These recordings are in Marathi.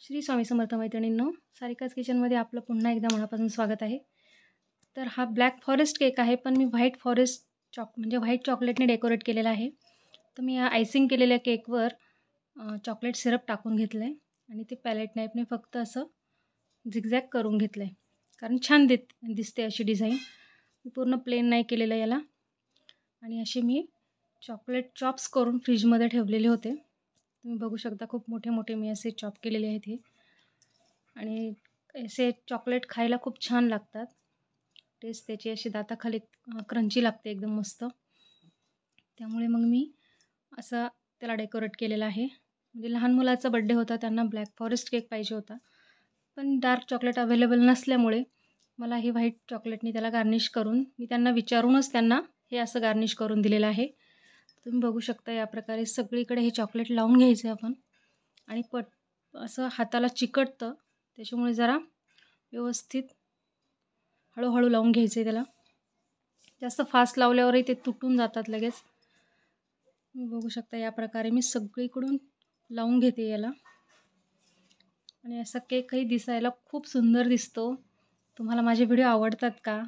श्री स्वामी समर्थ मैत्रिणींनो, सारिकाज किचनमध्ये आपलं पुन्हा एकदा मनापासून स्वागत आहे। तर हा ब्लॅक फॉरेस्ट केक आहे, पण मी व्हाईट फॉरेस्ट व्हाईट चॉकलेटने डेकोरेट केलेला आहे। तर मी या आयसिंग केलेल्या केकवर चॉकलेट सिरप टाकून घेतलं आहे आणि ते पॅलेट नाईफने फक्त असं झिगझॅग करून घेतलं आहे, कारण छान दिसते अशी डिझाईन। पूर्ण प्लेन नाही केलेलं याला। आणि असे मी चॉकलेट चॉप्स करून फ्रीजमध्ये ठेवलेले होते। तुम्ही बघू शकता, खूप मोठे मोठे मी असे चॉप केलेले आहेत हे। आणि असे चॉकलेट खायला खूप छान लागतात, टेस्ट त्याची अशी दाताखाली क्रंची लागते एकदम मस्त। त्यामुळे मग मी असं त्याला डेकोरेट केलेलं आहे। म्हणजे लहान मुलाचा बर्थडे होता, त्यांना ब्लॅक फॉरेस्ट केक पाहिजे होता, पण डार्क चॉकलेट अवेलेबल नसल्यामुळे मला हे व्हाईट चॉकलेटने त्याला गार्निश करून, मी त्यांना विचारूनच त्यांना हे असं गार्निश करून दिलेलं आहे। तुम्ही बघू शकता, या प्रकारे सगळीकडे हे चॉकलेट लावून घ्यायचं आहे आपण। आणि असं हाताला चिकटतं, त्याच्यामुळे जरा व्यवस्थित हळूहळू लावून घ्यायचं आहे त्याला। जास्त फास्ट लावल्यावरही ते तुटून जातात लगेच। तुम्ही बघू शकता, या प्रकारे मी सगळीकडून लावून घेते याला। आणि असा केकही दिसायला खूप सुंदर दिसतो। तुम्हाला माझे व्हिडिओ आवडतात का?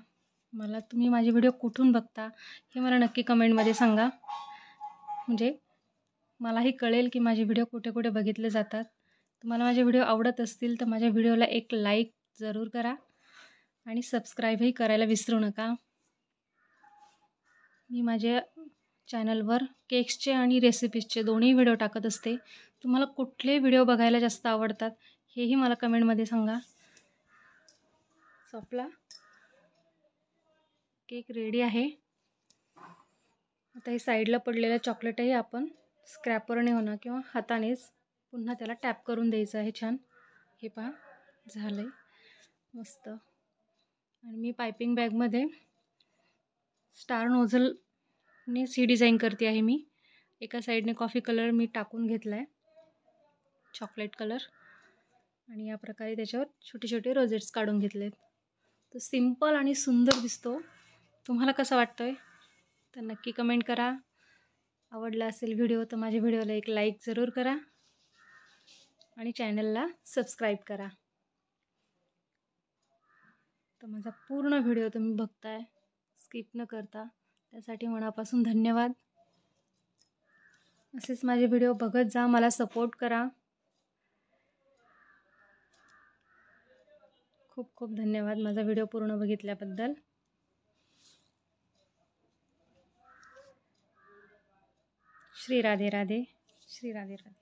तुम्ही माझे व्हिडिओ कुठून बघता हे मला नक्की कमेंटमध्ये सांगा, म्हणजे मलाही कळेल की माझे व्हिडिओ कुठे कुठे बघितले जातात। तुम्हाला माझे व्हिडिओ आवडत असतील तर माझ्या व्हिडिओला एक लाईक जरूर करा आणि सबस्क्राईबही करायला विसरू नका। मी माझ्या चॅनलवर केक्सचे आणि रेसिपीजचे दोन्ही व्हिडिओ टाकत असते। तुम्हाला कुठले व्हिडिओ बघायला जास्त आवडतात हेही मला कमेंटमध्ये सांगा। आपला केक रेडी आहे। आता हे साईडला पडलेलं चॉकलेटही आपण स्क्रॅपरने म्हणा किंवा हातानेच पुन्हा त्याला टॅप करून द्यायचं आहे छान। हे पहा, झालंय मस्त। आणि मी पायपिंग बॅगमध्ये स्टार नोझलने सी डिझाईन करते आहे मी। एका साईडने कॉफी कलर मी टाकून घेतला आहे, चॉकलेट कलर, आणि या प्रकारे त्याच्यावर छोटे छोटे रोजेट्स काढून घेतलेत। तो सिंपल आणि सुंदर दिसतो। तुम्हाला कसा वाटतोय तर नक्की कमेंट करा। आवडला असेल व्हिडिओ तर माझ्या व्हिडिओला एक लाईक जरूर करा आणि चॅनलला सबस्क्राईब करा। तर माझा पूर्ण व्हिडिओ तुम्ही बघताय स्किप न करता, त्यासाठी मनापासून धन्यवाद। असेच माझे व्हिडिओ बघत जा, मला सपोर्ट करा। खूप खूप धन्यवाद माझा व्हिडिओ पूर्ण बघितल्याबद्दल। श्री राधे राधे, श्री राधे राधे।